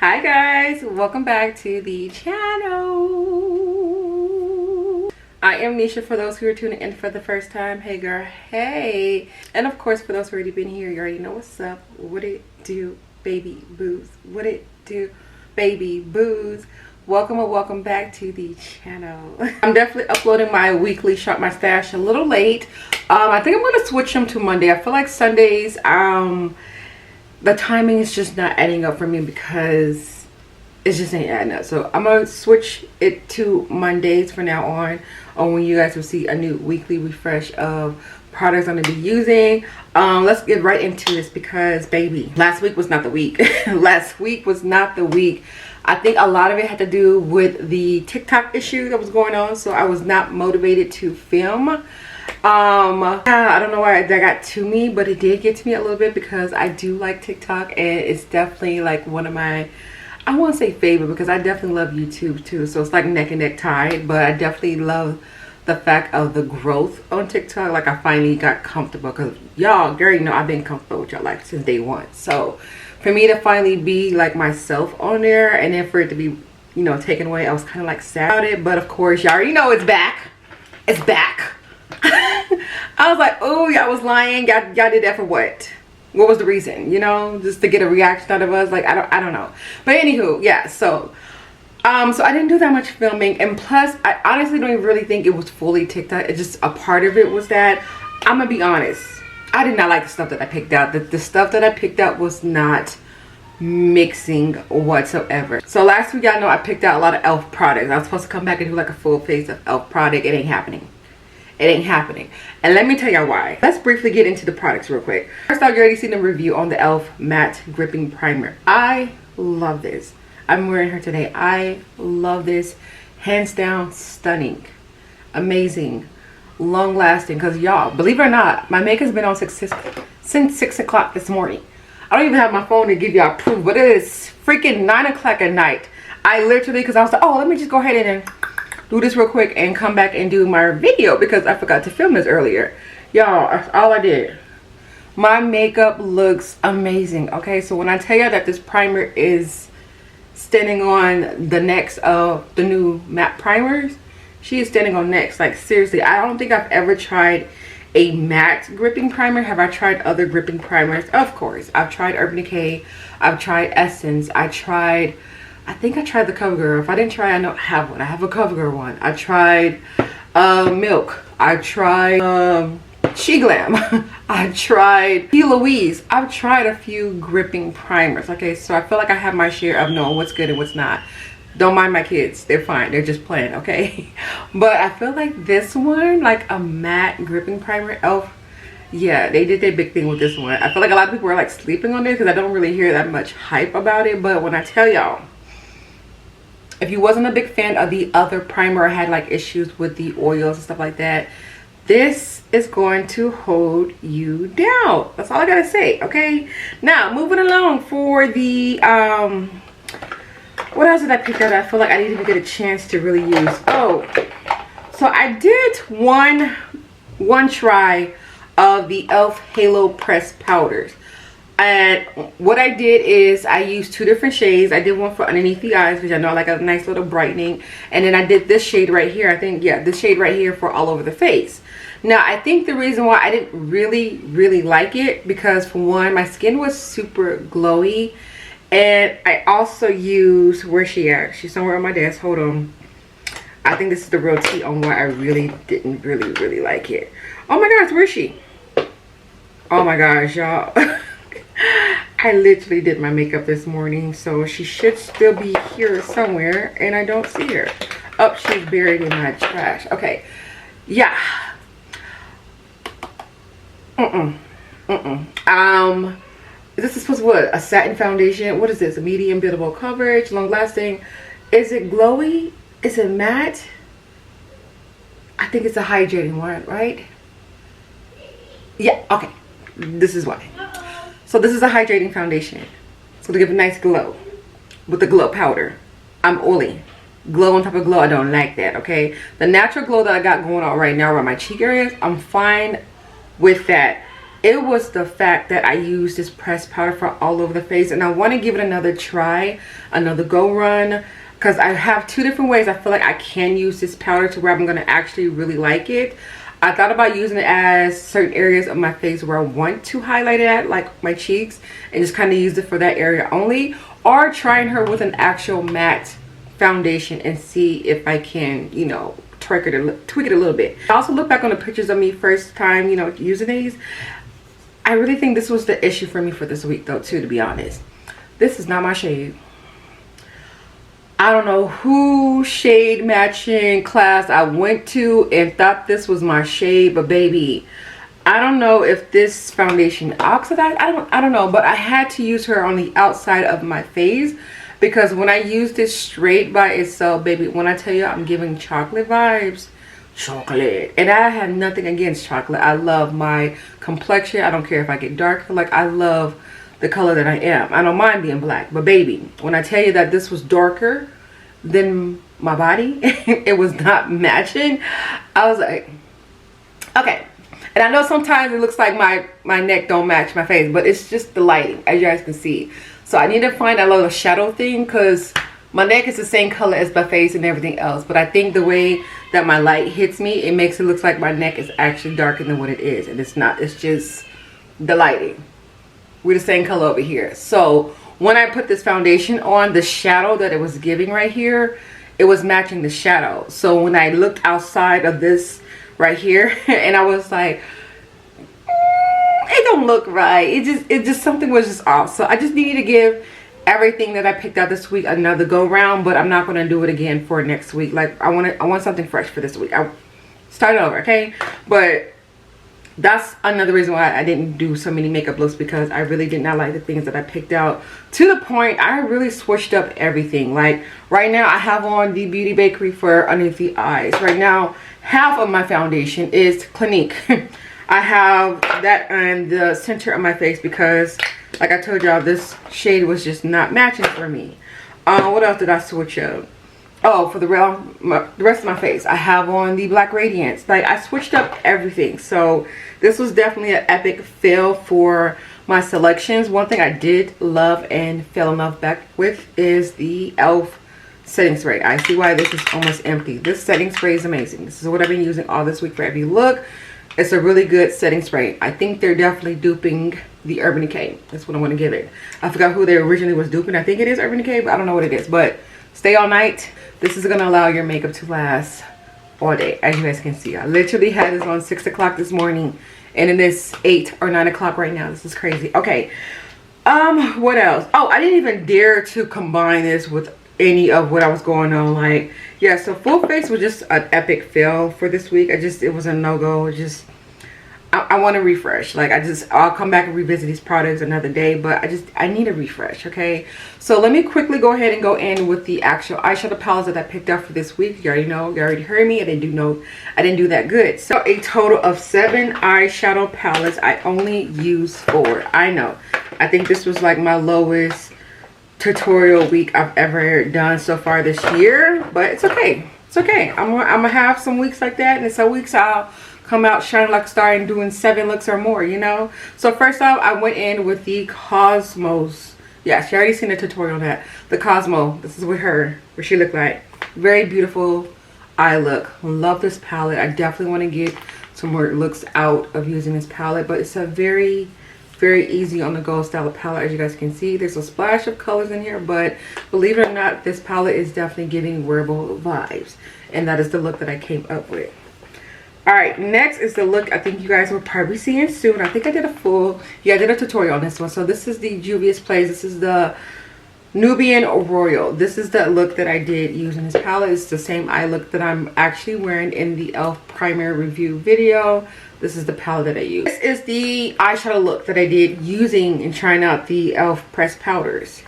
Hi guys, welcome back to the channel. I am Nisha for those who are tuning in for the first time. Hey girl, hey. And of course for those who already been here, you already know what's up. What it do, baby boos? What it do, baby boos? Welcome or welcome back to the channel. I'm definitely uploading my weekly Shop My Stash a little late. I think I'm gonna switch them to Monday. I feel like Sundays, the timing is just not adding up for me because it's just ain't adding up. So I'm gonna switch it to Mondays from now on when you guys will see a new weekly refresh of products I'm gonna be using. Let's get right into this because baby, last week was not the week. Last week was not the week. I think a lot of it had to do with the TikTok issue that was going on, so I was not motivated to film. I don't know why that got to me, but it did get to me a little bit because I do like TikTok, and it's definitely like one of my, I won't say favorite because I definitely love YouTube too, so it's like neck and neck tied, but I definitely love the fact of the growth on TikTok. Like I finally got comfortable because y'all, girl, you know I've been comfortable with y'all like since day one. So for me to finally be like myself on there and then for it to be, you know, taken away, I was kind of like sad about it. But of course, y'all already know it's back. It's back. I was like, oh, y'all was lying. Y'all did that for what? What was the reason? You know, just to get a reaction out of us. Like I don't know. But anywho, yeah. So I didn't do that much filming, and plus I honestly don't even really think it was fully TikTok. It's just a part of it was that, I'm gonna be honest, I did not like the stuff that I picked out. The stuff that I picked out was not mixing whatsoever. So last week, y'all know I picked out a lot of e.l.f. products. I was supposed to come back and do like a full face of e.l.f. product. It ain't happening. It ain't happening. And let me tell y'all why. Let's briefly get into the products real quick. First off, you already seen the review on the e.l.f. matte gripping primer. I love this. I'm wearing her today. I love this. Hands down, stunning, amazing, long lasting. Because y'all, believe it or not, my makeup's been on since 6 o'clock this morning. I don't even have my phone to give y'all proof, but it is freaking 9 o'clock at night. I literally, because I was like, oh, let me just go ahead and do this real quick and come back and do my video because I forgot to film this earlier. Y'all, that's all I did. My makeup looks amazing. Okay, so when I tell you that this primer is standing on the necks of the new matte primers, she is standing on necks. Like seriously, I don't think I've ever tried a matte gripping primer. Have I tried other gripping primers? Of course. I've tried Urban Decay. I've tried Essence. I think I tried the CoverGirl. If I didn't try, I don't have one. I have a CoverGirl one. I tried Milk. I tried She Glam. I tried P. Louise. I've tried a few gripping primers. Okay, so I feel like I have my share of knowing what's good and what's not. Don't mind my kids. They're fine. They're just playing, okay? But I feel like this one, like a matte gripping primer, e.l.f., yeah, they did their big thing with this one. I feel like a lot of people are like sleeping on this because I don't really hear that much hype about it. But when I tell y'all, if you wasn't a big fan of the other primer or had like issues with the oils and stuff like that, this is going to hold you down. That's all I gotta say, okay? Now, moving along for the, what else did I pick out? I feel like I didn't even get a chance to really use. Oh, so I did one try of the e.l.f. Halo Press powders. And what I did is I used two different shades. I did one for underneath the eyes, which I know I like a nice little brightening. And then I did this shade right here. I think, yeah, this shade right here for all over the face. Now, I think the reason why I didn't really like it, because for one, my skin was super glowy. And I also used, where's she at? She's somewhere on my desk. Hold on. I think this is the real tea on why I really didn't really like it. Oh my gosh, where is she? Oh my gosh, y'all. I literally did my makeup this morning, so she should still be here somewhere, and I don't see her. Oh, she's buried in my trash. Okay, yeah. This is supposed to be what? A satin foundation. What is this? A medium buildable coverage, long lasting. Is it glowy? Is it matte? I think it's a hydrating one, right? Yeah, okay. This is why. So this is a hydrating foundation. So to give a nice glow with the glow powder. I'm oily. Glow on top of glow, I don't like that, okay? The natural glow that I got going on right now around my cheek areas, I'm fine with that. It was the fact that I used this pressed powder for all over the face, and I want to give it another try, another go run, because I have two different ways I feel like I can use this powder to where I'm going to actually really like it. I thought about using it as certain areas of my face where I want to highlight it at, like my cheeks, and just kind of use it for that area only, or trying her with an actual matte foundation and see if I can, you know, tweak it a little bit. I also look back on the pictures of me first time, you know, using these. I really think this was the issue for me for this week though too, to be honest. This is not my shade. I don't know who shade matching class I went to and thought this was my shade, but baby, I don't know if this foundation oxidized. I don't know, but I had to use her on the outside of my face because when I used this straight by itself, baby, when I tell you I'm giving chocolate vibes, chocolate. And I have nothing against chocolate. I love my complexion. I don't care if I get darker. Like, I love the color that I am. I don't mind being black, but baby, when I tell you that this was darker than my body, it was not matching. I was like, okay. And I know sometimes it looks like my neck don't match my face, but it's just the lighting, as you guys can see. So I need to find a little shadow thing, because my neck is the same color as my face and everything else, but I think the way that my light hits me, it makes it look like my neck is actually darker than what it is, and it's not. It's just the lighting. We're the same color over here. So when I put this foundation on, the shadow that it was giving right here, it was matching the shadow. So when I looked outside of this right here, and I was like, it don't look right. It just something was just off. So I just needed to give everything that I picked out this week another go round, but I'm not going to do it again for next week. Like, I want something fresh for this week. I start over, okay? But that's another reason why I didn't do so many makeup looks, because I really did not like the things that I picked out, to the point I really switched up everything. Like, right now I have on the Beauty Bakery for underneath the eyes. Right now half of my foundation is Clinique. I have that on the center of my face because, like I told y'all, this shade was just not matching for me. What else did I switch up? Oh, for the rest of my face, I have on the Black Radiance. Like, I switched up everything. So this was definitely an epic fail for my selections. One thing I did love and fell in love back with is the e.l.f. setting spray. I see why this is almost empty. This setting spray is amazing. This is what I've been using all this week for every look. It's a really good setting spray. I think they're definitely duping the Urban Decay. That's what I want to give it. I forgot who they originally was duping. I think it is Urban Decay, but I don't know what it is. But stay all night. This is going to allow your makeup to last all day. As you guys can see, I literally had this on 6 o'clock this morning, and it is 8 or 9 o'clock right now. This is crazy. Okay. What else? Oh, I didn't even dare to combine this with any of what I was going on. Like, yeah, so full face was just an epic fail for this week. It was a no-go. I want to refresh. Like, I'll come back and revisit these products another day, but I need a refresh. Okay, so let me quickly go ahead and go in with the actual eyeshadow palettes that I picked up for this week. You already know, you already heard me. I didn't do that good. So a total of 7 eyeshadow palettes. I only used 4. I know, I think this was like my lowest tutorial week I've ever done so far this year, but it's okay. It's okay. I'm gonna have some weeks like that, and some weeks I'll come out shining like a star and doing 7 looks or more, you know. So first off, I went in with the Cosmos. Yeah, she already seen the tutorial on that. The Cosmo. This is what she looked like. Very beautiful eye look. Love this palette. I definitely want to get some more looks out of using this palette, but it's a very easy on the go style of palette. As you guys can see, there's a splash of colors in here, but believe it or not, this palette is definitely giving wearable vibes, and that is the look that I came up with. All right, next is the look I think you guys will probably see soon. I think I did I did a tutorial on this one. So this is the Juvia's Place. This is the Nubian Royal. This is the look that I did using this palette. It's the same eye look that I'm actually wearing in the e.l.f. primer review video. This is the palette that I use. This is the eyeshadow look that I did using and trying out the e.l.f. pressed powders.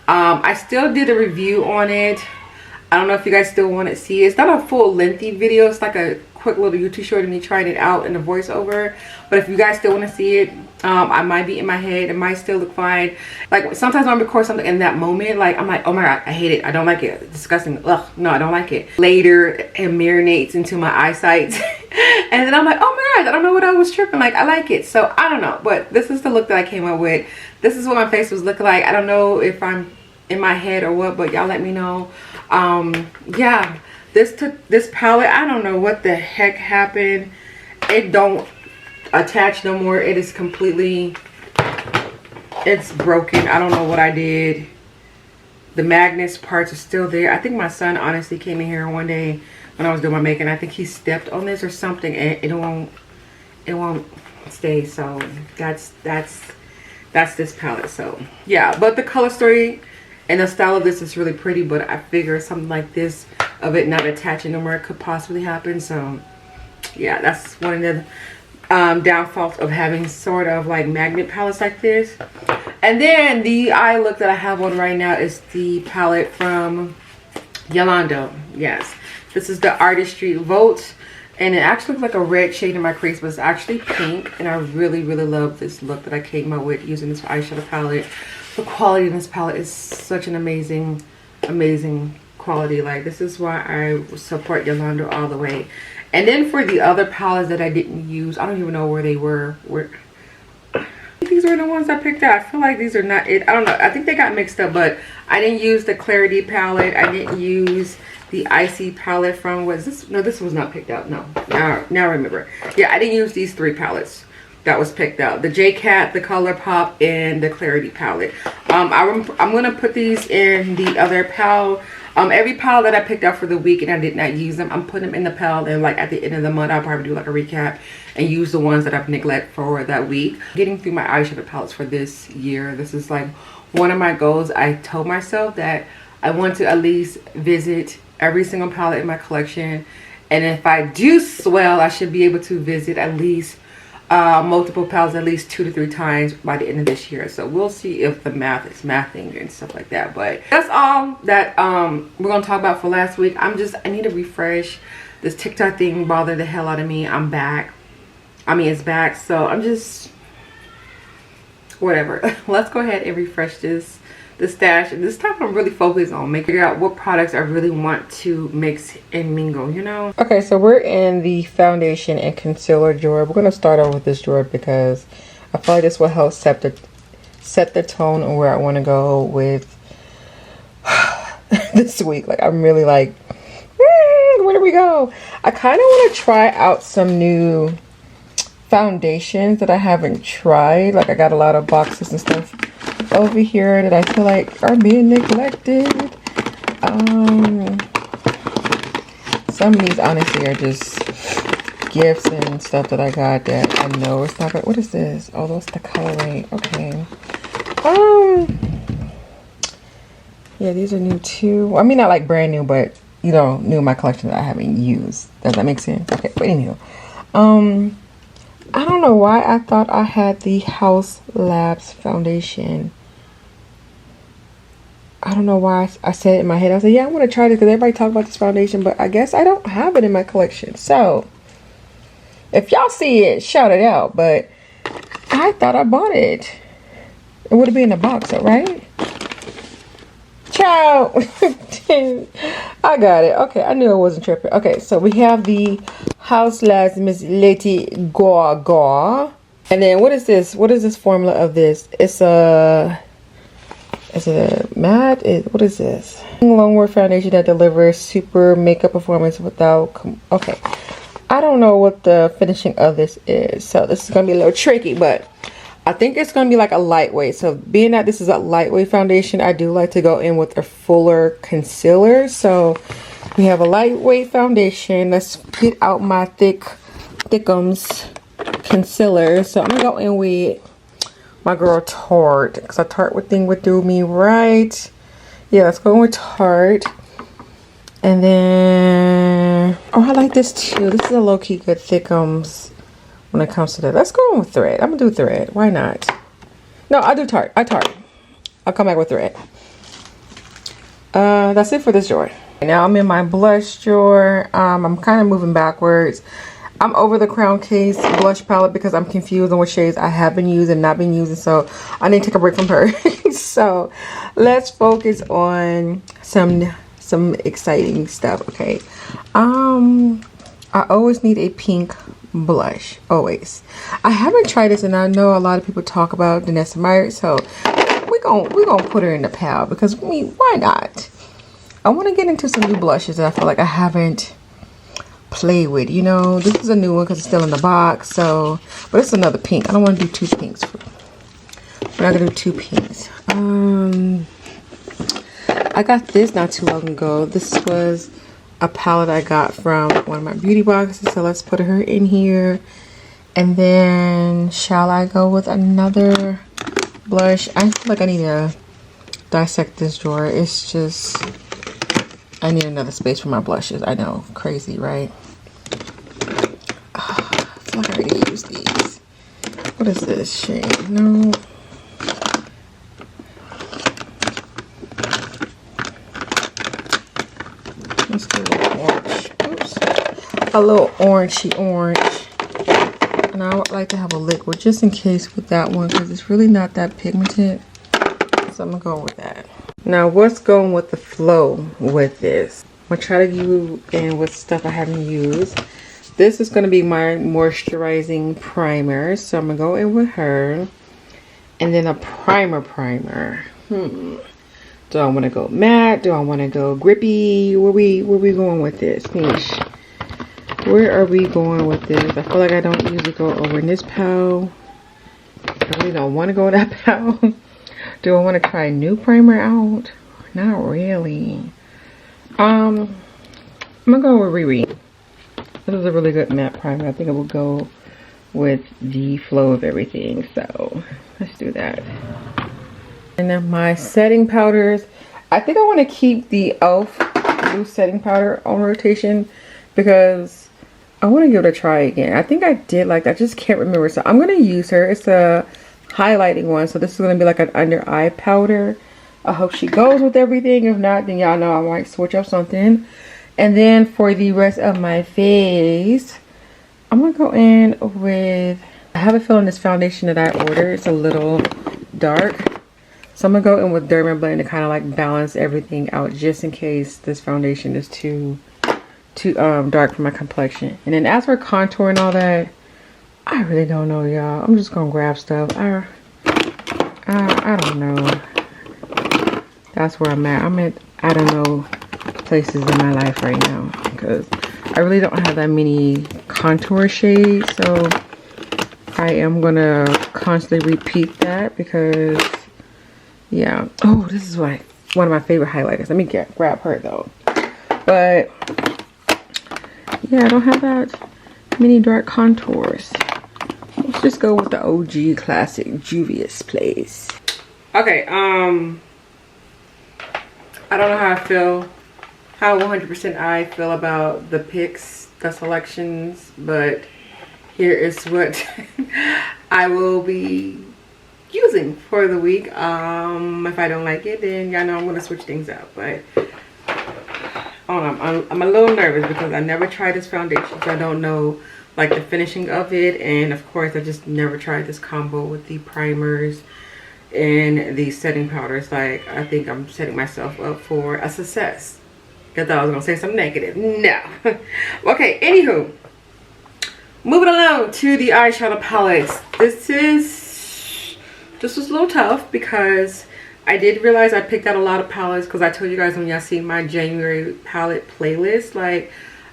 I still did a review on it. I don't know if you guys still want to see it. It's not a full lengthy video. It's like a quick little YouTube short of me trying it out in a voiceover. But if you guys still want to see it, I might be in my head. It might still look fine. Like, sometimes when I record something in that moment, like, I'm like, oh my god, I hate it. I don't like it. It's disgusting. Ugh, no, I don't like it. Later, it marinates into my eyesight. And then I'm like, oh my gosh, I don't know what I was tripping. Like, I like it. So I don't know, but this is the look that I came up with. This is what my face was looking like. I don't know if I'm in my head or what, but y'all let me know. Yeah, this palette, I don't know what the heck happened. It don't attach no more. It is completely, it's broken. I don't know what I did. The magnets parts are still there. I think my son honestly came in here one day when I was doing my makeup. I think he stepped on this or something, and it won't stay. So that's this palette. So yeah, but the color story and the style of this is really pretty, but I figure something like this of it not attaching no more could possibly happen. So yeah, that's one of the downfalls of having sort of like magnet palettes like this. And then the eye look that I have on right now is the palette from Ciate London. Yes, this is the Artistry Vote, and it actually looks like a red shade in my crease, but it's actually pink. And I really love this look that I came up with using this eyeshadow palette. The quality in this palette is such an amazing quality. Like, this is why I support Ciate London all the way. And then for the other palettes that I didn't use, I don't even know where they were. These were the ones I picked out. I feel like these are not it. I don't know. I think they got mixed up, but I didn't use the Clarity palette. I didn't use the Icy palette from, was this? No, this was not picked out. No. Now I remember. Yeah, I didn't use these 3 palettes that was picked out. The J-Cat, the ColourPop, and the Clarity palette. I'm going to put these in the other palette. Every palette that I picked out for the week and I did not use them, I'm putting them in the palette, and like at the end of the month I'll probably do like a recap and use the ones that I've neglected for that week. Getting through my eyeshadow palettes for this year, this is like one of my goals. I told myself that I want to at least visit every single palette in my collection, and if I do swell, I should be able to visit at least multiple palettes at least 2 to 3 times by the end of this year. So we'll see if the math is mathing and stuff like that. But that's all that we're gonna talk about for last week. I need a refresh. This TikTok thing bothered the hell out of me. I'm back. I mean, it's back, so I'm just whatever. Let's go ahead and refresh the stash. And this time I'm really focused on figure out what products I really want to mix and mingle, you know. Okay, so we're in the foundation and concealer drawer. We're going to start out with this drawer because I feel like this will help set the tone on where I want to go with this week. Like, I'm really like, where do we go? I kind of want to try out some new foundations that I haven't tried. Like, I got a lot of boxes and stuff over here that I feel like are being neglected. Some of these honestly are just gifts and stuff that I got that I know it's not good. What is this? Oh, that's the coloring. Okay. Yeah, these are new too. I mean, not like brand new, but you know, new in my collection that I haven't used. Does that make sense? Okay, but anyway, I don't know why I thought I had the Haus Labs Foundation. I don't know why I said it in my head. I was like, yeah, I want to try this because everybody talk about this foundation, but I guess I don't have it in my collection. So if y'all see it, shout it out. But I thought I bought it. It would have been in a box, though, right? Ciao. I got it. Okay, I knew I wasn't tripping. Okay, so we have the Haus Labs Miss Lady Gaga. And then what is this? What is this formula of this? It's a matte. What is this? Longwear foundation that delivers super makeup performance without. Okay, I don't know what the finishing of this is, so this is gonna be a little tricky, but I think it's gonna be like a lightweight. So being that this is a lightweight foundation, I do like to go in with a fuller concealer. So we have a lightweight foundation. Let's get out my thickums concealer. So I'm gonna go in with my girl Tarte, because a Tarte thing would do me right. Yeah, let's go with Tarte. And then, oh, I like this too. This is a low-key good thickums when it comes to that. Let's go with thread. I'm gonna do thread. Why not? No, I'll do Tarte. I'll come back with thread. That's it for this drawer. Now I'm in my blush drawer. I'm kind of moving backwards. I'm over the Crown Case blush palette because I'm confused on what shades I have been using and not been using. So I need to take a break from her. So let's focus on some exciting stuff. Okay. I always need a pink blush, always. I haven't tried this, and I know a lot of people talk about Danessa Myers, so we're gonna put her in the pile because I mean, why not? I want to get into some new blushes that I feel like I haven't played with. You know, this is a new one because it's still in the box. So, but it's another pink. I don't want to do two pinks. We're not gonna do two pinks. I got this not too long ago. This was a palette I got from one of my beauty boxes. So let's put her in here. And then shall I go with another blush? I feel like I need to dissect this drawer. It's just, I need another space for my blushes. I know, crazy, right? I feel like I already used these. What is this shade? No. Let's do a little orange. Oops. A little orangey orange. And I would like to have a liquid just in case with that one because it's really not that pigmented. So I'm gonna go with that. Now what's going with the flow with this? I'm gonna try to go in with stuff I haven't used. This is gonna be my moisturizing primer. So I'm gonna go in with her. And then a primer. Do I want to go matte? Do I want to go grippy? Where we going with this? Niche. Where are we going with this? I feel like I don't usually go over in this pal. I really don't want to go in that pal. Do I want to try a new primer out? Not really. I'm gonna go with Riri. This is a really good matte primer. I think it will go with the flow of everything. So let's do that. And then my setting powders. I think I want to keep the e.l.f. blue setting powder on rotation because I want to give it a try again. I think I did like that. I just can't remember. So I'm going to use her. It's a highlighting one. So this is going to be like an under eye powder. I hope she goes with everything. If not, then y'all know I might switch up something. And then for the rest of my face, I'm going to go in with, I have a feeling this foundation that I ordered, it's a little dark. So I'm going to go in with Dermablend to kind of like balance everything out just in case this foundation is too dark for my complexion. And then as for contour and all that, I really don't know, y'all. I'm just going to grab stuff. I don't know. That's where I'm at. I'm at I don't know places in my life right now because I really don't have that many contour shades. So I am going to constantly repeat that because yeah. Oh, this is like one of my favorite highlighters. Let me grab her though. But yeah, I don't have that many dark contours. Let's just go with the OG classic Juvia's Place. Okay, I don't know how I feel, how 100% I feel about the picks, the selections, but here is what I will be using for the week. If I don't like it, then y'all know I'm gonna switch things up. But I'm a little nervous because I never tried this foundation, so I don't know like the finishing of it, and of course I just never tried this combo with the primers and the setting powders. Like, I think I'm setting myself up for a success. I thought I was gonna say something negative. No. Okay, anywho, moving along to the eyeshadow palettes. This was a little tough because I did realize I picked out a lot of palettes because I told you guys when y'all see my January palette playlist, like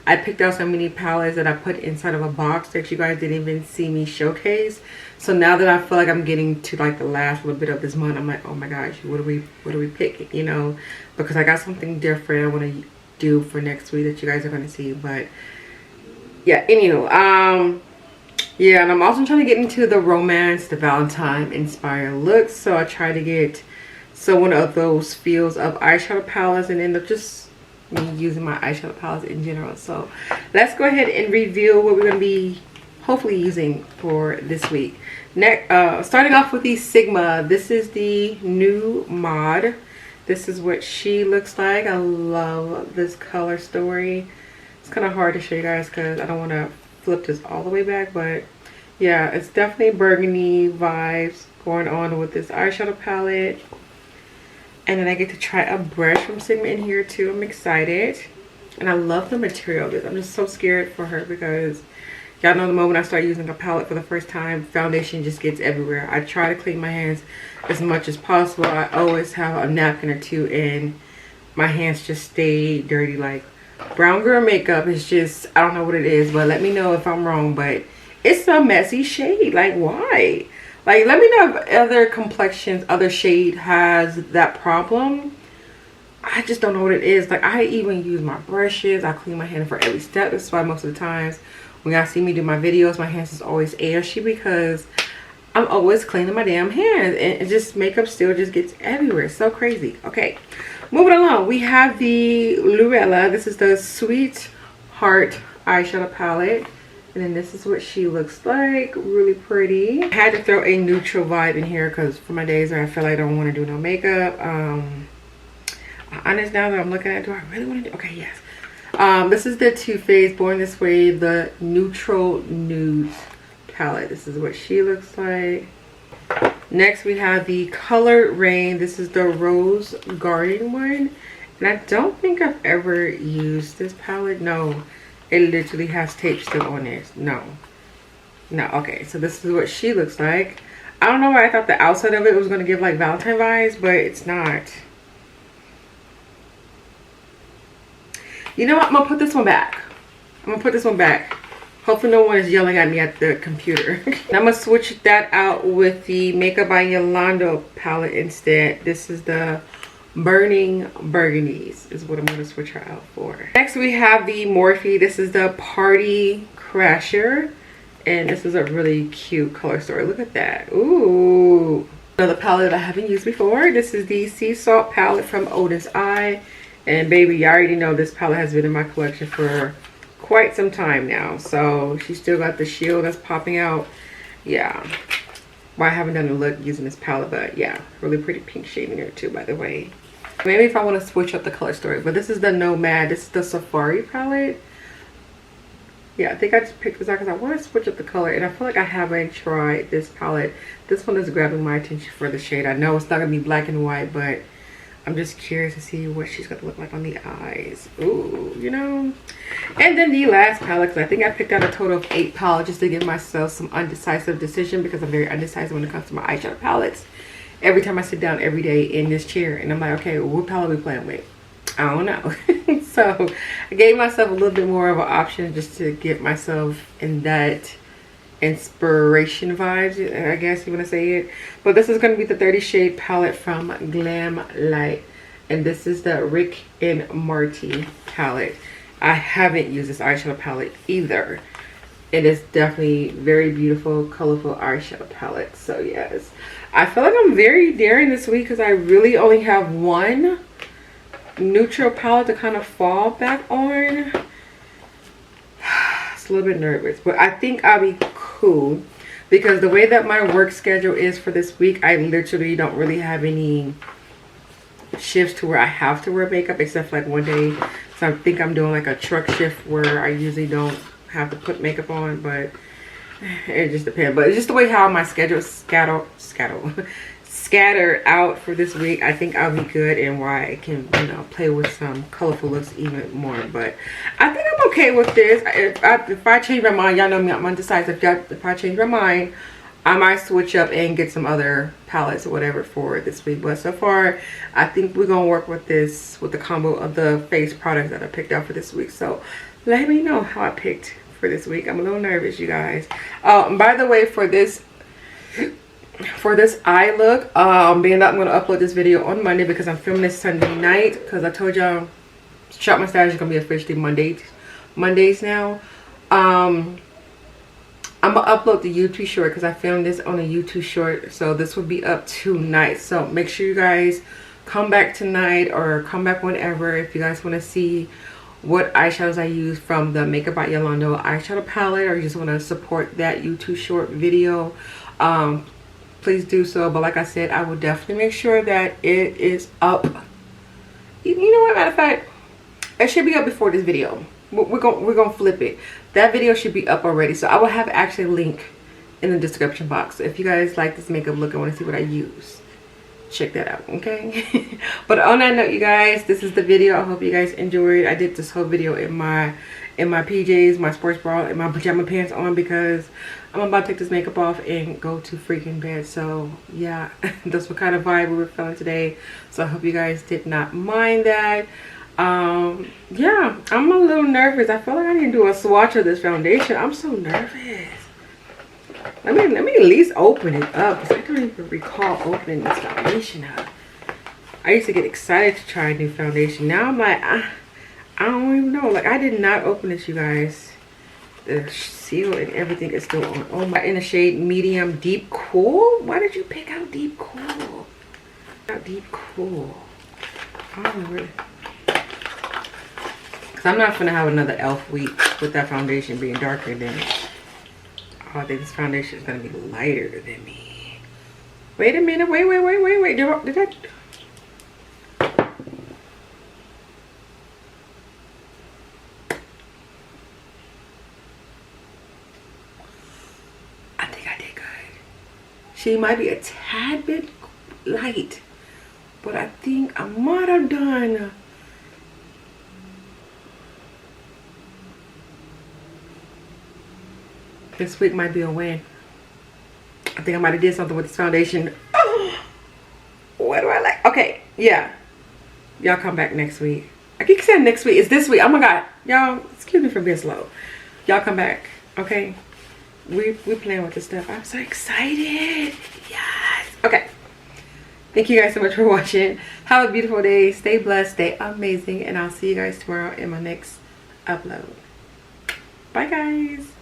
I picked out so many palettes that I put inside of a box that you guys didn't even see me showcase. So now that I feel like I'm getting to like the last little bit of this month, I'm like, oh my gosh, what are we picking, you know, because I got something different I want to do for next week that you guys are going to see. But yeah, anywho, yeah, and I'm also trying to get into the romance, the Valentine inspired looks. So I try to get one of those feels of eyeshadow palettes and end up just me using my eyeshadow palettes in general. So let's go ahead and review what we're going to be hopefully using for this week. Next, starting off with the Sigma. This is the new mod. This is what she looks like. I love this color story. It's kind of hard to show you guys because I don't want to flip this all the way back, but yeah, it's definitely burgundy vibes going on with this eyeshadow palette. And then I get to try a brush from Sigma in here too. I'm excited. And I love the material of this. I'm just so scared for her because y'all know the moment I start using a palette for the first time, foundation just gets everywhere. I try to clean my hands as much as possible. I always have a napkin or two and my hands just stay dirty. Like brown girl makeup is just, I don't know what it is, but let me know if I'm wrong, but it's a messy shade. Like why? Like let me know if other complexions, other shade has that problem. I just don't know what it is. Like I even use my brushes. I clean my hand for every step. That's why most of the times when y'all see me do my videos, my hands is always ashy because I'm always cleaning my damn hands, and it just makeup still just gets everywhere. It's so crazy. Okay, moving along, we have the Lurella. This is the Sweet Heart eyeshadow palette, and then this is what she looks like. Really pretty. I had to throw a neutral vibe in here because for my days where I feel like I don't want to do no makeup. Honest, now that I'm looking at it, do I really want to do? Okay, yes. This is the Too Faced Born This Way, the neutral nude palette. This is what she looks like. Next we have the Color Rain. This is the Rose Garden one, and I don't think I've ever used this palette. No, it literally has tape still on it. No, okay, so this is what she looks like. I don't know why I thought the outside of it was going to give like Valentine vibes, but it's not. You know what? I'm gonna put this one back. Hopefully no one is yelling at me at the computer. I'm gonna switch that out with the Makeup by Yolanda palette instead. This is the Burning Burgundies is what I'm gonna switch her out for. Next we have the Morphe. This is the Party Crasher, and this is a really cute color story. Look at that. Ooh, another palette that I haven't used before. This is the Sea Salt palette from Otis Eye. And baby, you already know this palette has been in my collection for quite some time now. So she still got the shield that's popping out. Yeah. Well, I haven't done a look using this palette, but yeah, really pretty pink shade in here too, by the way. Maybe if I want to switch up the color story, but this is the Nomad. This is the Safari palette. Yeah, I think I just picked this out because I want to switch up the color, and I feel like I haven't tried this palette. This one is grabbing my attention for the shade. I know it's not going to be black and white, but I'm just curious to see what she's going to look like on the eyes. Ooh, you know. And then the last palette, because I think I picked out a total of 8 palettes just to give myself some undecisive decision, because I'm very undecisive when it comes to my eyeshadow palettes. Every time I sit down every day in this chair, and I'm like, okay, what palette are we playing with? I don't know. So I gave myself a little bit more of an option just to get myself in that inspiration vibes, I guess you want to say it. But this is going to be the 30 shade palette from Glam Light, and this is the Rick and Morty palette. I haven't used this eyeshadow palette either. It is definitely very beautiful, colorful eyeshadow palette. So yes, I feel like I'm very daring this week because I really only have one neutral palette to kind of fall back on. It's a little bit nervous, but I think I'll be cool because the way that my work schedule is for this week, I literally don't really have any shifts to where I have to wear makeup except for like one day. So I think I'm doing like a truck shift where I usually don't have to put makeup on, but it just depends. But it's just the way how my schedule is scattered out for this week. I think I'll be good, and why I can, you know, play with some colorful looks even more. But I think I'm okay with this. If I change my mind, y'all know me, I'm undecisive. If I change my mind, I might switch up and get some other palettes or whatever for this week. But so far, I think we're gonna work with this, with the combo of the face products that I picked out for this week. So let me know how I picked for this week. I'm a little nervous, you guys. By the way, for this eye look, being that I'm going to upload this video on Monday because I'm filming this Sunday night, because I told y'all Shop My Stash is going to be officially Mondays now. I'm going to upload the YouTube short because I filmed this on a YouTube short, so this will be up tonight. So make sure you guys come back tonight or come back whenever if you guys want to see what eyeshadows I use from the Makeup by Yolanda eyeshadow palette, or you just want to support that YouTube short video. Please do so. But like I said, I will definitely make sure that it is up. You know what, matter of fact, it should be up before this video. We're gonna flip it. That video should be up already, so I will have actually a link in the description box. So if you guys like this makeup look and want to see what I use, check that out, okay? But on that note, you guys, this is the video. I hope you guys enjoyed. I did this whole video in my PJs, my sports bra, and my pajama pants on because I'm about to take this makeup off and go to freaking bed. So yeah, that's what kind of vibe we were feeling today. So I hope you guys did not mind that. Yeah, I'm a little nervous. I feel like I need to do a swatch of this foundation. I'm so nervous. Let me at least open it up because I don't even recall opening this foundation up. I used to get excited to try a new foundation. Now I'm like, I don't even know. Like, I did not open this, you guys. The seal and everything is still on. Oh my, in the shade medium deep cool. Why did you pick out deep cool? Deep cool. I don't know really. Cause I'm not gonna have another elf week with that foundation being darker than me. Oh, I think this foundation is gonna be lighter than me. Wait a minute. Wait. Did I? I think I did good. She might be a tad bit light, but I think I might have done. This week might be a win. I think I might have did something with this foundation. Oh, what do I like? Okay, yeah. Y'all come back next week. I keep saying next week. It's this week. Oh my God. Y'all, excuse me for being slow. Y'all come back, okay? We playing with this stuff. I'm so excited. Yes. Okay. Thank you guys so much for watching. Have a beautiful day. Stay blessed. Stay amazing. And I'll see you guys tomorrow in my next upload. Bye, guys.